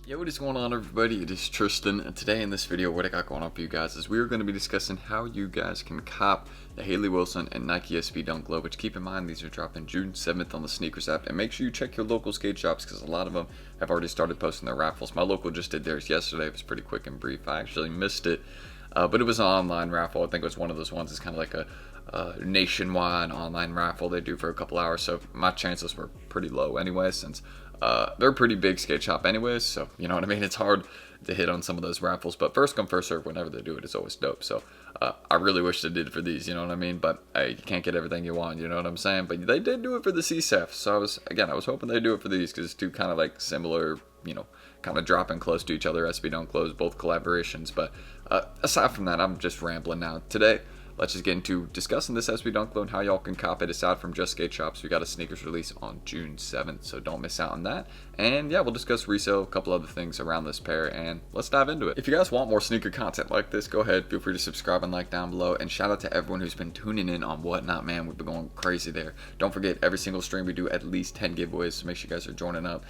Yo, what is going on, everybody? It is Tristan, and today in this video, what I got going on for you guys is we're going to be discussing how you guys can cop the HAYLEY Wilson and Nike SB Dunk Low, which keep in mind these are dropping June 7th on the Snkrs app, and make sure you check your local skate shops because a lot of them have already started posting their raffles. My local just did theirs yesterday. It was pretty quick and brief. I actually missed it, but it was an online raffle. I think it was one of those ones. It's kind of like a nationwide online raffle they do for a couple hours, so my chances were pretty low anyway, since they're a pretty big skate shop anyways, so you know what I mean. It's hard to hit on some of those raffles, but first come first serve. Whenever they do it, it's always dope. So I really wish they did it for these, you know what I mean, but hey, you can't get everything you want, you know what I'm saying. But they did do it for the CSEF, so I was hoping they'd do it for these because it's two kind of like similar, you know, kind of dropping close to each other SB Dunk Lows, both collaborations. But aside from that, I'm just rambling now. Today, let's just get into discussing this SB Dunk Low and how y'all can cop it. Aside from just skate shops, we got a Snkrs release on June 7th, so don't miss out on that. And yeah, we'll discuss resale, a couple other things around this pair, and let's dive into it. If you guys want more sneaker content like this, go ahead, feel free to subscribe and like down below. And shout out to everyone who's been tuning in on Whatnot, man. We've been going crazy there. Don't forget, every single stream we do at least 10 giveaways, so make sure you guys are joining up,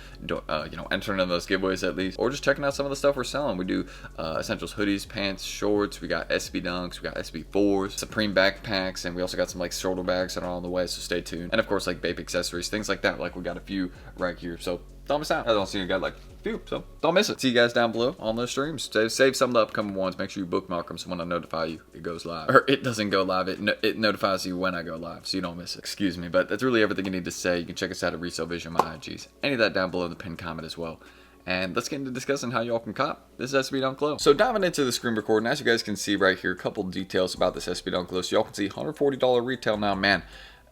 entering in those giveaways at least, or just checking out some of the stuff we're selling. We do essentials, hoodies, pants, shorts. We got SB Dunks, we got SB 4s, Supreme backpacks, and we also got some like shoulder bags that are on the way, so stay tuned. And of course, like Bape accessories, things like that. Like we got a few right here, so don't miss out. I don't see you got like a few, so don't miss it. See you guys down below on those streams. Save some of the upcoming ones. Make sure you bookmark them so when I notify you, it goes live. Or it doesn't go live, it notifies you when I go live, so you don't miss it. Excuse me, but that's really everything you need to say. You can check us out at Resell Vision, my IGs. Any of that down below in the pinned comment as well. And let's get into discussing how y'all can cop this SB Dunk Low. So diving into the screen recording, as you guys can see right here, a couple details about this SB Dunk Low. So y'all can see $140 retail now. Man,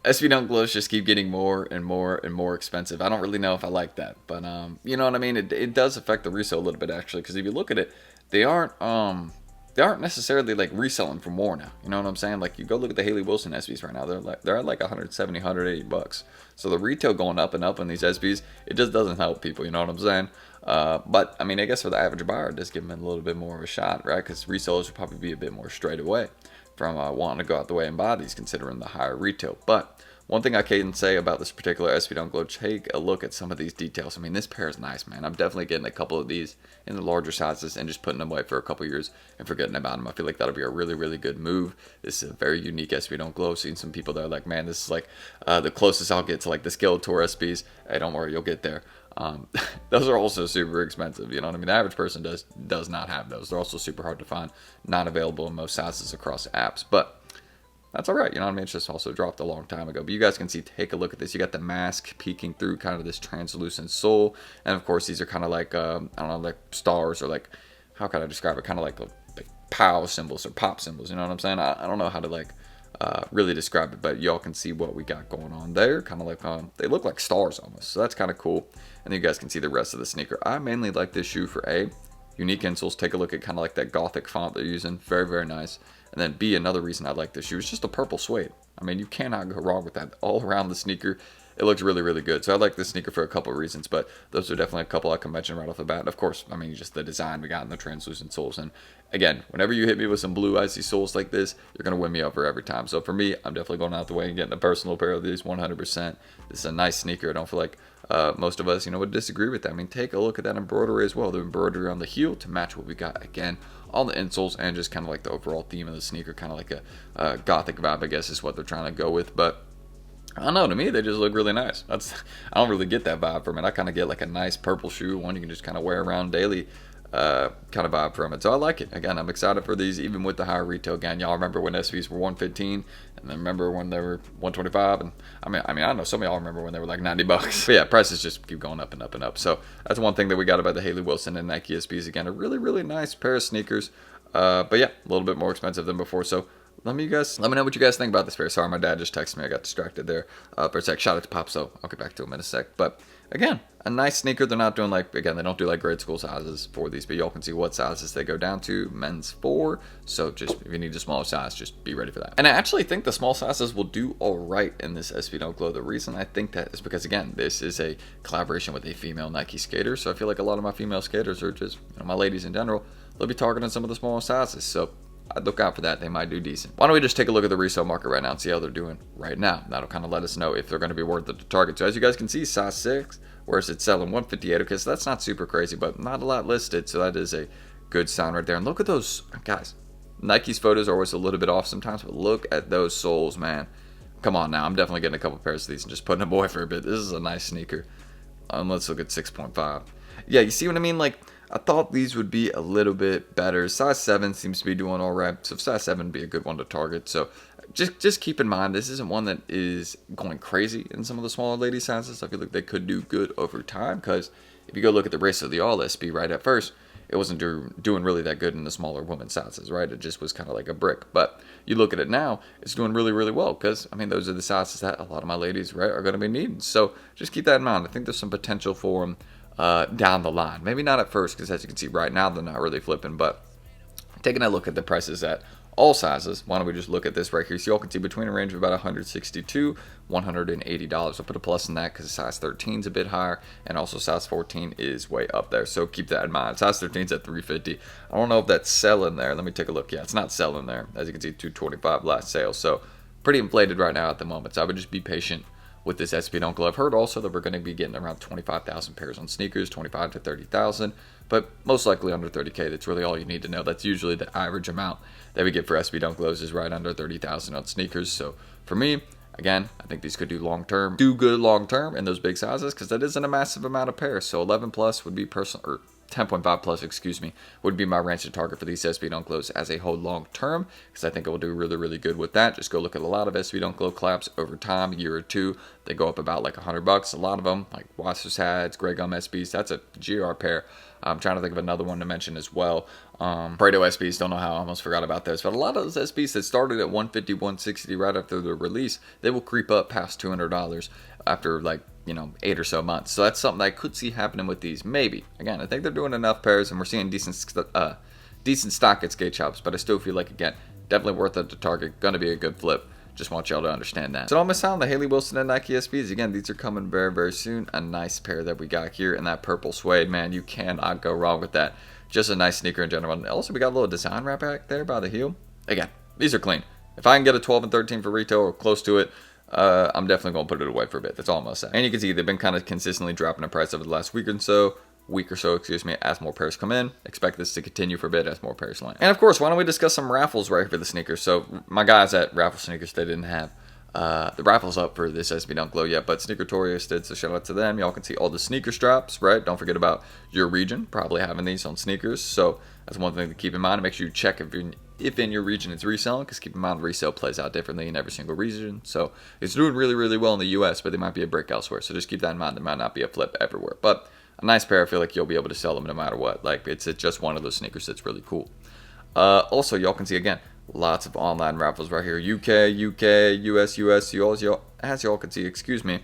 SB Dunk Lows just keep getting more and more and more expensive. I don't really know if I like that, but you know what I mean. It does affect the resale a little bit actually, because if you look at it, they aren't necessarily like reselling for more now. You know what I'm saying? Like you go look at the HAYLEY Wilson SBs right now, they're at like 170, 180 bucks. So the retail going up and up on these SBs, it just doesn't help people. You know what I'm saying? But I mean, I guess for the average buyer, it does give them a little bit more of a shot, right? Because resellers would probably be a bit more straight away from wanting to go out the way and buy these, considering the higher retail. But one thing I can say about this particular SB Dunk Low, take a look at some of these details. I mean, this pair is nice, man. I'm definitely getting a couple of these in the larger sizes and just putting them away for a couple years and forgetting about them. I feel like that'll be a really, really good move. This is a very unique SB Dunk Low. Seen some people that are like, man, this is like the closest I'll get to like the Skeletor SBs. Hey, don't worry, you'll get there. Those are also super expensive, you know what I mean? The average person does not have those. They're also super hard to find, not available in most sizes across apps, but that's all right, you know what I mean? It's just also dropped a long time ago. But you guys can see, take a look at this. You got the mask peeking through kind of this translucent sole, and of course these are kind of like I don't know, like stars, or like, how can I describe it? Kind of like POW symbols or pop symbols, you know what I'm saying? I don't know how to like really describe it, but y'all can see what we got going on there. Kind of like they look like stars almost, so that's kind of cool. And then you guys can see the rest of the sneaker. I mainly like this shoe for A, unique insoles. Take a look at kind of like that gothic font they're using, very, very nice. And then B, another reason I like this shoe is just the purple suede. I mean, you cannot go wrong with that. All around the sneaker, it looks really, really good. So I like this sneaker for a couple of reasons, but those are definitely a couple I can mention right off the bat. Of course, I mean, just the design we got in the translucent soles. And again, whenever you hit me with some blue icy soles like this, you're going to win me over every time. So for me, I'm definitely going out the way and getting a personal pair of these 100%. This is a nice sneaker. I don't feel like most of us, you know, would disagree with that. I mean, take a look at that embroidery as well. The embroidery on the heel to match what we got again on the insoles, and just kind of like the overall theme of the sneaker, kind of like a gothic vibe, I guess, is what they're trying to go with. But I don't know, to me they just look really nice. I don't really get that vibe from it. I kind of get like a nice purple shoe, one you can just kind of wear around daily kind of vibe from it. So I like it. Again, I'm excited for these, even with the higher retail. Again, y'all remember when SVs were 115, and then remember when they were 125, and I mean I know some of y'all remember when they were like 90 bucks. But yeah, prices just keep going up and up and up. So that's one thing that we got about the HAYLEY Wilson and Nike SBs. Again, a really, really nice pair of sneakers. But yeah, a little bit more expensive than before. So let me know what you guys think about this pair. Sorry, my dad just texted me. I got distracted there for a sec. Shout out to Pop, so I'll get back to him in a sec. But again, a nice sneaker. They're not doing like, again, they don't do like grade school sizes for these, but y'all can see what sizes they go down to. Men's 4. So just if you need a smaller size, just be ready for that. And I actually think the small sizes will do all right in this SB Dunk Low. The reason I think that is because, again, this is a collaboration with a female Nike skater. So I feel like a lot of my female skaters, or just, you know, my ladies in general, they'll be targeting some of the smaller sizes. So I'd look out for that. They might do decent. Why don't we just take a look at the resale market right now and see how they're doing right now? That'll kind of let us know if they're going to be worth it to target. So as you guys can see, size 6, whereas it's selling 158. Okay, so that's not super crazy, but not a lot listed. So that is a good sign right there. And look at those, guys. Nike's photos are always a little bit off sometimes, but look at those soles, man. Come on now. I'm definitely getting a couple pairs of these and just putting them away for a bit. This is a nice sneaker. Let's look at 6.5. Yeah, you see what I mean? Like, I thought these would be a little bit better. Size 7 seems to be doing all right. So size 7 would be a good one to target. So just keep in mind, this isn't one that is going crazy in some of the smaller lady sizes. I feel like they could do good over time, because if you go look at the race of the All SB right at first, it wasn't doing really that good in the smaller women's sizes, right? It just was kind of like a brick. But you look at it now, it's doing really, really well, because, I mean, those are the sizes that a lot of my ladies, right, are going to be needing. So just keep that in mind. I think there's some potential for them down the line. Maybe not at first, because as you can see right now, they're not really flipping. But taking a look at the prices at all sizes, why don't we just look at this right here? So y'all can see between a range of about $162, $180. I'll put a plus in that because size 13 is a bit higher, and also size 14 is way up there. So keep that in mind. Size 13 is at $350. I don't know if that's selling there. Let me take a look. Yeah, it's not selling there. As you can see, $225 last sale. So pretty inflated right now at the moment. So I would just be patient with this SB Dunk Low. I've heard also that we're going to be getting around 25,000 pairs on sneakers, 25 to 30,000, but most likely under 30K. That's really all you need to know. That's usually the average amount that we get for SB Dunk Lows, is right under 30,000 on sneakers. So for me, again, I think these could do good long term in those big sizes, because that isn't a massive amount of pairs. So 11 plus would be or 10.5 plus, excuse me, would be my range to target for these SB Dunk Lows as a whole long term, because I think it will do really, really good with that. Just go look at a lot of SB Dunk Low collabs over time, a year or two. They go up about like $100. A lot of them, like Wasser's Hads, Grey Gum SBs, that's a GR pair. I'm trying to think of another one to mention as well. Prado SBs, don't know how, I almost forgot about those. But a lot of those SBs that started at $150, $160 right after the release, they will creep up past $200 after like, 8 or so months. So that's something I could see happening with these. Maybe. Again, I think they're doing enough pairs, and we're seeing decent stock at skate shops. But I still feel like, again, definitely worth it to target. Going to be a good flip. Just want y'all to understand that. So don't miss out on the Hayley Wilson and Nike SBs. Again, these are coming very, very soon. A nice pair that we got here in that purple suede, man. You cannot go wrong with that. Just a nice sneaker in general. And also, we got a little design wrap back there by the heel. Again, these are clean. If I can get a 12 and 13 for retail or close to it, I'm definitely going to put it away for a bit. That's all I'm going to say. And you can see they've been kind of consistently dropping in price over the last week or so, as more pairs come in. Expect this to continue for a bit as more pairs land. And of course, why don't we discuss some raffles right here for the sneakers? So my guys at Raffle Sneakers, they didn't have the raffles up for this SB Dunk Low yet, but Sneakertorious did, so shout out to them. Y'all can see all the sneaker straps, right? Don't forget about your region, probably having these on sneakers. So that's one thing to keep in mind. Make sure you check if in your region it's reselling, because keep in mind resale plays out differently in every single region. So it's doing really, really well in the US, but they might be a brick elsewhere. So just keep that in mind. There might not be a flip everywhere, but a nice pair. I feel like you'll be able to sell them no matter what. Like, it's just one of those sneakers that's really cool. Also, y'all can see, again, lots of online raffles right here. UK, US, as y'all can see, excuse me,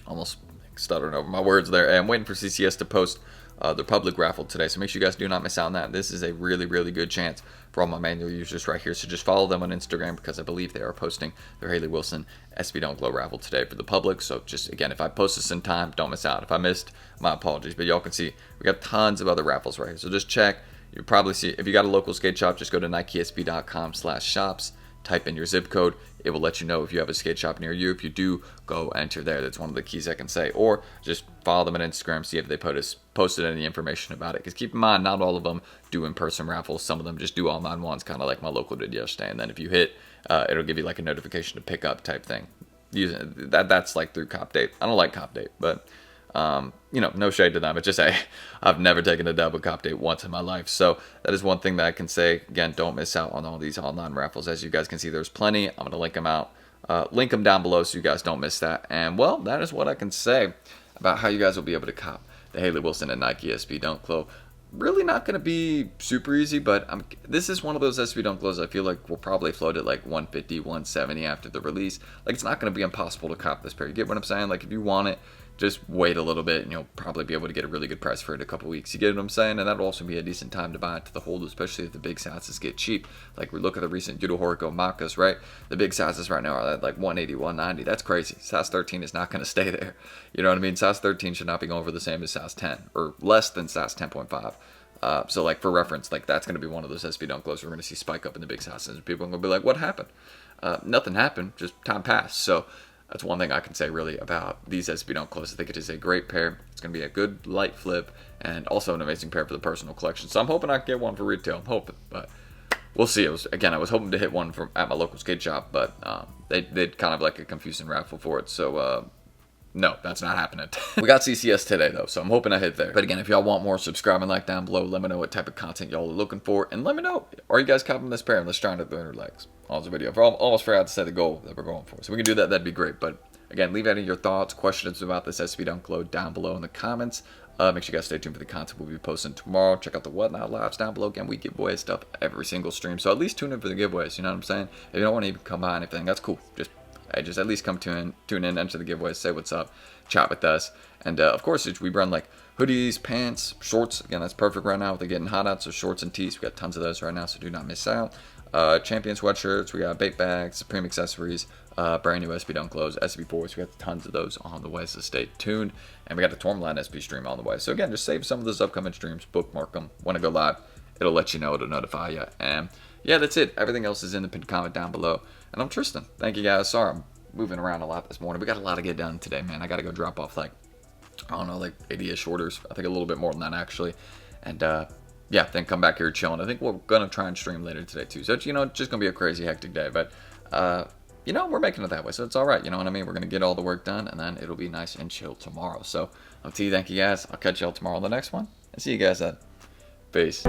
almost stuttering over my words there. And I'm waiting for CCS to post the public raffle today, so make sure you guys do not miss out on that. This is a really, really good chance for all my manual users right here. So just follow them on Instagram, because I believe they are posting their Hayley Wilson SB Dunk Low raffle today for the public. So just, again, if I post this in time, don't miss out. If I missed, my apologies. But y'all can see we got tons of other raffles right here. So just check. You'll probably see, if you got a local skate shop, just go to NikeSB.com/shops. Type in your zip code. It will let you know if you have a skate shop near you. If you do, go enter there. That's one of the keys I can say. Or just follow them on Instagram, see if they posted any information about it. Because keep in mind, not all of them do in-person raffles. Some of them just do online ones, kind of like my local did yesterday. And then if you hit, it'll give you like a notification to pick up type thing. Using that's like through Cop Date. I don't like Cop Date, but no shade to them. It's just, I've never taken a dub with Cop Date once in my life. So that is one thing that I can say. Again, don't miss out on all these online raffles. As you guys can see, there's plenty. I'm going to link them out. Link them down below so you guys don't miss that. And, well, that is what I can say about how you guys will be able to cop the Hayley Wilson and Nike SB Dunk Low. Really not going to be super easy, but this is one of those SB Dunk Lows I feel like will probably float at like 150, 170 after the release. Like, it's not going to be impossible to cop this pair. You get what I'm saying? Like, if you want it, just wait a little bit and you'll probably be able to get a really good price for it in a couple weeks. You get what I'm saying? And that'll also be a decent time to buy it to the hold, especially if the big sizes get cheap. Like, we look at the recent Yudo Horiko Makas, right? The big sizes right now are at like 180, 190. That's crazy. Size 13 is not going to stay there. You know what I mean? Size 13 should not be going for the same as size 10, or less than size 10.5. So like for reference, like that's going to be one of those SB Dunk glows we're going to see spike up in the big sizes. And people are going to be like, what happened? Nothing happened, just time passed. So that's one thing I can say really about these SB Dunk glows. I think it is a great pair. It's going to be a good light flip and also an amazing pair for the personal collection. So I'm hoping I can get one for retail. I'm hoping, but we'll see. I was hoping to hit one from at my local skate shop, but they did kind of like a confusing raffle for it. So no, that's not happening. We got CCS today, though, so I'm hoping I hit there. But again, if y'all want more, subscribe and like down below. Let me know what type of content y'all are looking for. And let me know, are you guys copping this pair? Let's try and hit the 100 likes on this video. I almost forgot to say the goal that we're going for. So we can do that. That'd be great. But again, leave any of your thoughts, questions about this SB Dunk glow down below in the comments. Make sure you guys stay tuned for the content we'll be posting tomorrow. Check out the Whatnot Lives down below. Again, we give away stuff every single stream. So at least tune in for the giveaways. You know what I'm saying? If you don't want to even come by anything, that's cool. Just at least come tune in, enter the giveaways, say what's up, chat with us. And of course, we run like hoodies, pants, shorts. Again, that's perfect right now. They're getting hot out, so shorts and tees. We got tons of those right now, so do not miss out. Champion sweatshirts, we got bait bags, Supreme accessories, brand new SB Dunk glows, SB4s. We got tons of those on the way, so stay tuned. And we got a Tourmaline SB stream on the way. So again, just save some of those upcoming streams, bookmark them. When I go live, it'll let you know, it'll notify you. And yeah, that's it. Everything else is in the pinned comment down below. And I'm Tristan. Thank you guys. Sorry, I'm moving around a lot this morning. We got a lot to get done today, man. I got to go drop off like, I don't know, like 80-ish orders. I think a little bit more than that, actually. And yeah, then come back here chilling. I think we're going to try and stream later today, too. So, it's, you know, it's just going to be a crazy, hectic day. But, you know, we're making it that way. So, it's all right. You know what I mean? We're going to get all the work done, and then it'll be nice and chill tomorrow. So, thank you guys. I'll catch y'all tomorrow on the next one. And see you guys then. Peace.